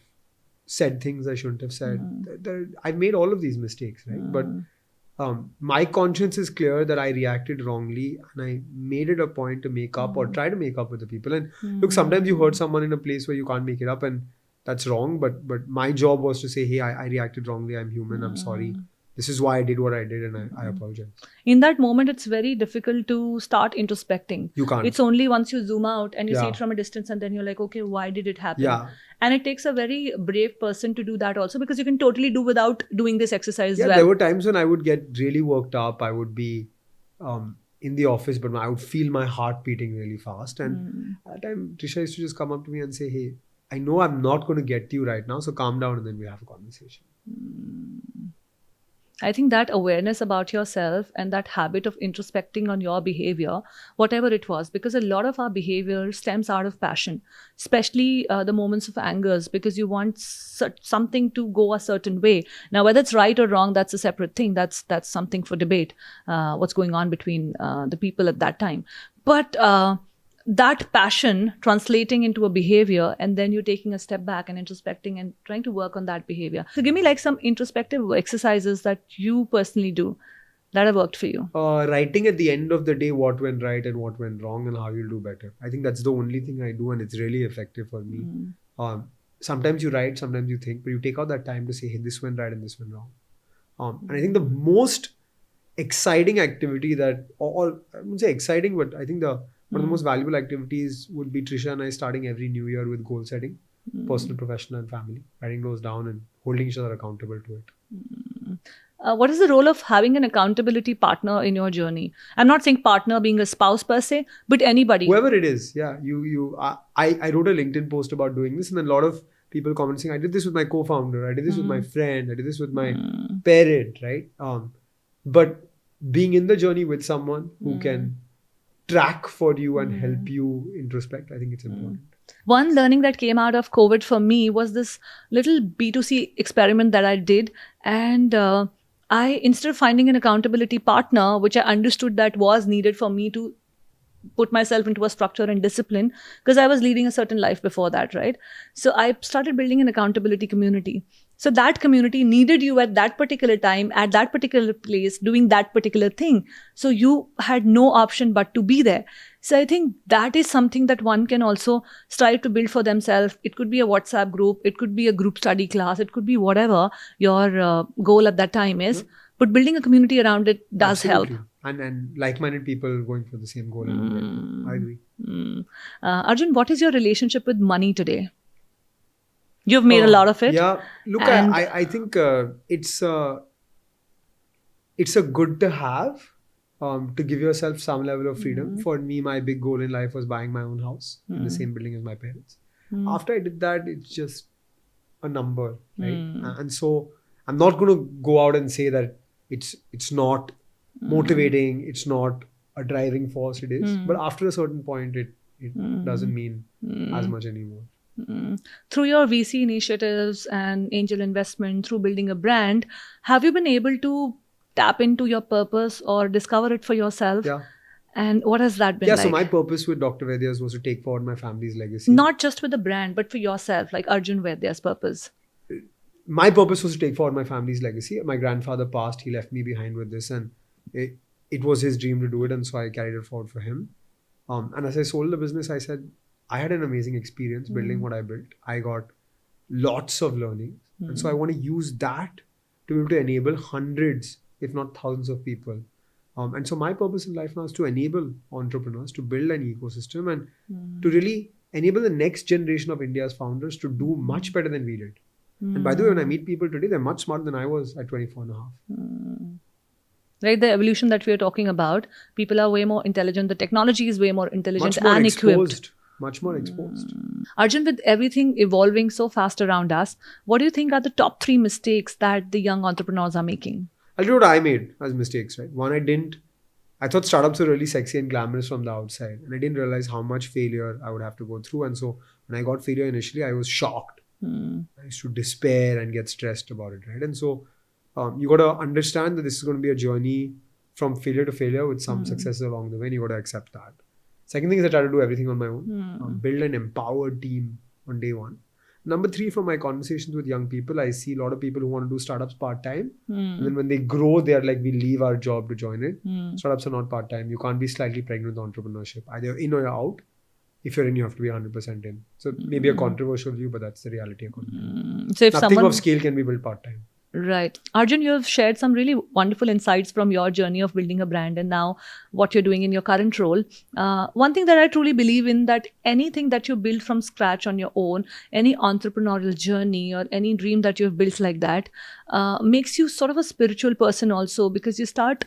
[SPEAKER 1] said things I shouldn't have said. I've made all of these mistakes, right? But my conscience is clear that I reacted wrongly, and I made it a point to make up or try to make up with the people. And look, sometimes you hurt someone in a place where you can't make it up, and that's wrong. But my job was to say, hey, I reacted wrongly. I'm human. I'm sorry. This is why I did what I did, and I apologize.
[SPEAKER 2] In that moment, it's very difficult to start introspecting.
[SPEAKER 1] You can't.
[SPEAKER 2] It's only once you zoom out and you see it from a distance, and then you're like, okay, why did it happen?
[SPEAKER 1] Yeah.
[SPEAKER 2] And it takes a very brave person to do that also, because you can totally do without doing this exercise
[SPEAKER 1] Yeah,
[SPEAKER 2] well.
[SPEAKER 1] there were times when I would get really worked up. I would be in the office, but I would feel my heart beating really fast. And at that time, Trisha used to just come up to me and say, hey, I know I'm not going to get to you right now, so calm down and then we have a conversation.
[SPEAKER 2] I think that awareness about yourself and that habit of introspecting on your behavior, whatever it was, because a lot of our behavior stems out of passion, especially the moments of angers, because you want something to go a certain way. Now, whether it's right or wrong, that's a separate thing. That's something for debate, what's going on between the people at that time. But that passion translating into a behavior, and then you taking a step back and introspecting and trying to work on that behavior. So give me like some introspective exercises that you personally do that have worked for you.
[SPEAKER 1] Writing at the end of the day what went right and what went wrong and how you'll do better. I think that's the only thing I do, and it's really effective for me. Sometimes you write, sometimes you think, but you take out that time to say, hey, this went right and this went wrong. And I think the most exciting activity or I wouldn't say exciting, but I think one of the most valuable activities would be Trisha and I starting every new year with goal setting, personal, professional, and family, writing those down and holding each other accountable to it.
[SPEAKER 2] What is the role of having an accountability partner in your journey? I'm not saying partner being a spouse per se, but anybody.
[SPEAKER 1] Whoever it is, yeah. I wrote a LinkedIn post about doing this, and then a lot of people comment saying, I did this with my co-founder, I did this with my friend, I did this with my parent, right? But being in the journey with someone who can track for you and help you introspect. I think it's important.
[SPEAKER 2] One learning that came out of COVID for me was this little B2C experiment that I did. And instead of finding an accountability partner, which I understood that was needed for me to put myself into a structure and discipline, because I was leading a certain life before that, right? So I started building an accountability community. So that community needed you at that particular time, at that particular place, doing that particular thing. So you had no option but to be there. So I think that is something that one can also strive to build for themselves. It could be a WhatsApp group, it could be a group study class, it could be whatever your goal at that time is. But building a community around it does
[SPEAKER 1] Absolutely.
[SPEAKER 2] help.
[SPEAKER 1] And like-minded people going for the same goal. I agree.
[SPEAKER 2] Arjun, what is your relationship with money today? You've made a lot of it.
[SPEAKER 1] Yeah. Look,
[SPEAKER 2] And-
[SPEAKER 1] I think it's a good to have to give yourself some level of freedom. For me, my big goal in life was buying my own house in the same building as my parents. After I did that, it's just a number, right? And so I'm not going to go out and say that it's not motivating, it's not a driving force. It is, but after a certain point, it doesn't mean as much anymore.
[SPEAKER 2] Through your VC initiatives and angel investment, through building a brand, have you been able to tap into your purpose or discover it for yourself?
[SPEAKER 1] Yeah.
[SPEAKER 2] And what has that been
[SPEAKER 1] Yeah,
[SPEAKER 2] like?
[SPEAKER 1] so my purpose with Dr. Vaidya's was to take forward my family's legacy.
[SPEAKER 2] Not just with the brand, but for yourself, like Arjun Vaidya's purpose.
[SPEAKER 1] My purpose was to take forward my family's legacy. My grandfather passed, he left me behind with this, and it was his dream to do it, and so I carried it forward for him. And as I sold the business, I said, I had an amazing experience building what I built. I got lots of learning. And so I want to use that to be able to enable hundreds, if not thousands of people. And so my purpose in life now is to enable entrepreneurs to build an ecosystem and to really enable the next generation of India's founders to do much better than we did. And by the way, when I meet people today, they're much smarter than I was at 24 and a half.
[SPEAKER 2] Right, the evolution that we are talking about, people are way more intelligent. The technology is way more intelligent
[SPEAKER 1] Much more
[SPEAKER 2] and
[SPEAKER 1] exposed.
[SPEAKER 2] equipped.
[SPEAKER 1] Much more exposed.
[SPEAKER 2] Arjun, with everything evolving so fast around us, what do you think are the top 3 mistakes that the young entrepreneurs are making?
[SPEAKER 1] I'll tell you what I made as mistakes, right? One, I thought startups were really sexy and glamorous from the outside. And I didn't realize how much failure I would have to go through. And so when I got failure initially, I was shocked. I used to despair and get stressed about it, right? And so you got to understand that this is going to be a journey from failure to failure with some successes along the way, and you got to accept that. Second thing is I try to do everything on my own, build an empowered team on day one. Number 3, from my conversations with young people, I see a lot of people who want to do startups part-time. And then when they grow, they're like, we leave our job to join it. Startups are not part-time. You can't be slightly pregnant with entrepreneurship. Either you're in or you're out. If you're in, you have to be 100% in. So maybe a controversial view, but that's the reality.
[SPEAKER 2] So if
[SPEAKER 1] Nothing
[SPEAKER 2] someone
[SPEAKER 1] of scale can be built part-time.
[SPEAKER 2] Right. Arjun, you have shared some really wonderful insights from your journey of building a brand and now what you're doing in your current role. One thing that I truly believe in, that anything that you build from scratch on your own, any entrepreneurial journey or any dream that you've built like that, makes you sort of a spiritual person also, because you start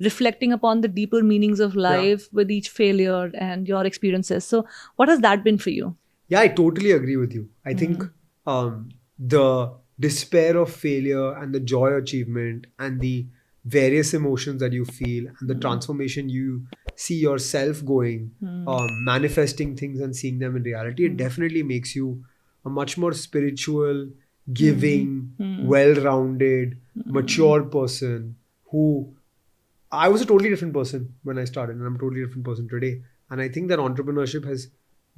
[SPEAKER 2] reflecting upon the deeper meanings of life with each failure and your experiences. So what has that been for you?
[SPEAKER 1] Yeah, I totally agree with you. I think the despair of failure and the joy of achievement and the various emotions that you feel and the transformation you see yourself going, manifesting things and seeing them in reality, it definitely makes you a much more spiritual, giving, well-rounded, mature person who... I was a totally different person when I started, and I'm a totally different person today. And I think that entrepreneurship has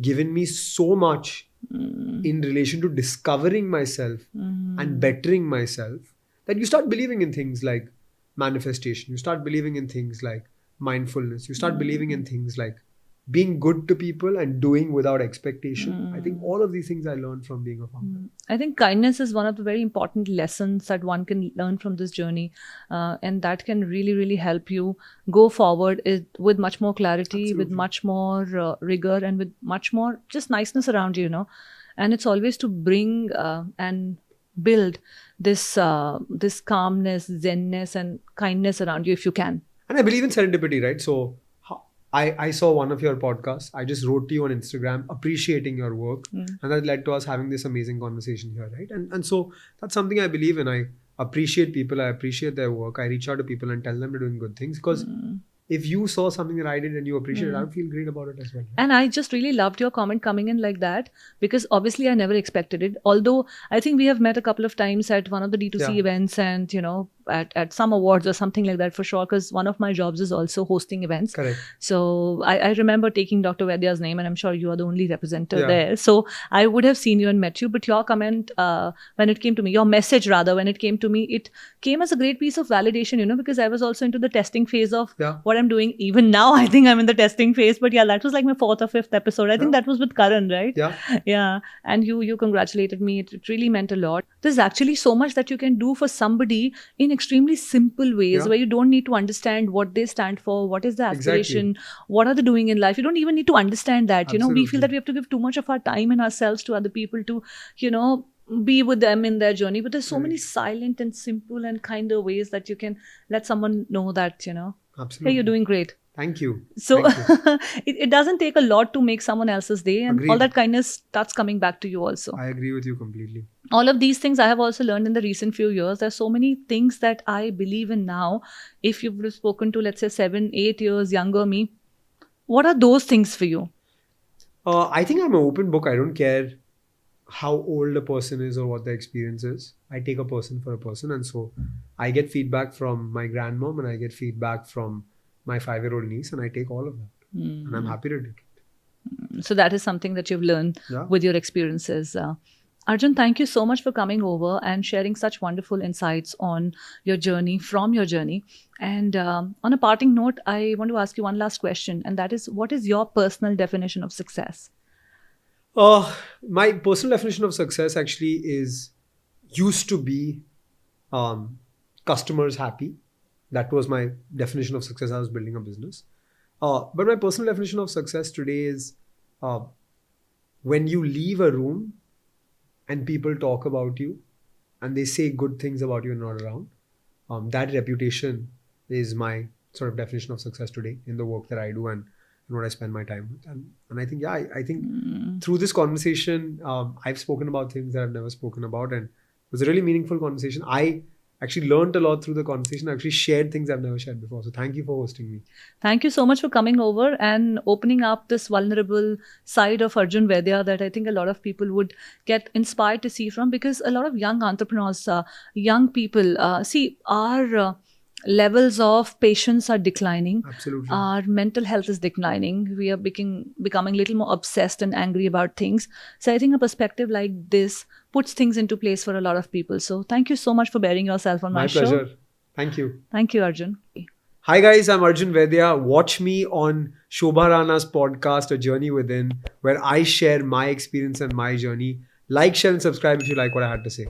[SPEAKER 1] given me so much in relation to discovering myself and bettering myself, that you start believing in things like manifestation. You start believing in things like mindfulness. You start believing in things like being good to people and doing without expectation. I think all of these things I learned from being a founder.
[SPEAKER 2] I think kindness is one of the very important lessons that one can learn from this journey. And that can really, really help you go forward with much more clarity, with much more rigor, and with much more just niceness around you, you know. And it's always to bring and build this calmness, zenness and kindness around you if you can.
[SPEAKER 1] And I believe in serendipity, right? So I saw one of your podcasts. I just wrote to you on Instagram appreciating your work. And that led to us having this amazing conversation here, right? And so that's something I believe in. I appreciate people. I appreciate their work. I reach out to people and tell them they're doing good things, because if you saw something that I did and you appreciate it, I would feel great about it as well.
[SPEAKER 2] And I just really loved your comment coming in like that, because obviously I never expected it. Although I think we have met a couple of times at one of the D2C
[SPEAKER 1] Yeah.
[SPEAKER 2] events and, at some awards or something like that for sure, because one of my jobs is also hosting events.
[SPEAKER 1] Correct.
[SPEAKER 2] So I remember taking Dr. Vaidya's name, and I'm sure you are the only representative
[SPEAKER 1] Yeah.
[SPEAKER 2] there. So I would have seen you and met you, but your comment, when it came to me, your message rather, when it came to me, it came as a great piece of validation, because I was also into the testing phase of
[SPEAKER 1] Yeah.
[SPEAKER 2] what I'm doing. Even now, I think I'm in the testing phase, but yeah, that was like my 4th or 5th episode. I think
[SPEAKER 1] Yeah.
[SPEAKER 2] that was with Karan, right?
[SPEAKER 1] Yeah.
[SPEAKER 2] Yeah. And you congratulated me. It really meant a lot. There's actually so much that you can do for somebody in extremely simple ways,
[SPEAKER 1] Yeah.
[SPEAKER 2] where you don't need to understand what they stand for, what is the
[SPEAKER 1] Exactly.
[SPEAKER 2] aspiration, what are they doing in life. You don't even need to understand that. We feel
[SPEAKER 1] Absolutely.
[SPEAKER 2] that we have to give too much of our time and ourselves to other people to, be with them in their journey. But there's so many silent and simple and kinder ways that you can let someone know that, hey,
[SPEAKER 1] Absolutely.
[SPEAKER 2] you're doing great.
[SPEAKER 1] Thank you.
[SPEAKER 2] So
[SPEAKER 1] Thank you.
[SPEAKER 2] it doesn't take a lot to make someone else's day, and
[SPEAKER 1] Agreed.
[SPEAKER 2] all that kindness starts coming back to you also.
[SPEAKER 1] I agree with you completely.
[SPEAKER 2] All of these things I have also learned in the recent few years. There's so many things that I believe in now. If you've spoken to, let's say, 7, 8 years younger me, what are those things for you?
[SPEAKER 1] I think I'm an open book. I don't care how old a person is or what their experience is. I take a person for a person. And so I get feedback from my grandmom and I get feedback from my 5-year-old niece, and I take all of that. And I'm happy to do it.
[SPEAKER 2] So that is something that you've learned with your experiences. Arjun, thank you so much for coming over and sharing such wonderful insights on your journey, from your journey. And on a parting note, I want to ask you one last question, and that is, what is your personal definition of success?
[SPEAKER 1] My personal definition of success actually used to be customers happy. That was my definition of success. I was building a business. But my personal definition of success today is when you leave a room and people talk about you and they say good things about you and not around. That reputation is my sort of definition of success today in the work that I do and what I spend my time with. And I think, I think through this conversation, I've spoken about things that I've never spoken about, and it was a really meaningful conversation. I actually learned a lot through the conversation. I actually shared things I've never shared before. So thank you for hosting me.
[SPEAKER 2] Thank you so much for coming over and opening up this vulnerable side of Arjun Vaidya that I think a lot of people would get inspired to see from, because a lot of young entrepreneurs, young people, our levels of patience are declining.
[SPEAKER 1] Absolutely.
[SPEAKER 2] Our mental health is declining. We are becoming a little more obsessed and angry about things. So I think a perspective like this puts things into place for a lot of people. So thank you so much for bearing yourself on my show.
[SPEAKER 1] My pleasure. Thank you.
[SPEAKER 2] Thank you, Arjun.
[SPEAKER 1] Hi guys, I'm Arjun Vaidya. Watch me on Shobha Rana's podcast, A Journey Within, where I share my experience and my journey. Like, share and subscribe if you like what I had to say.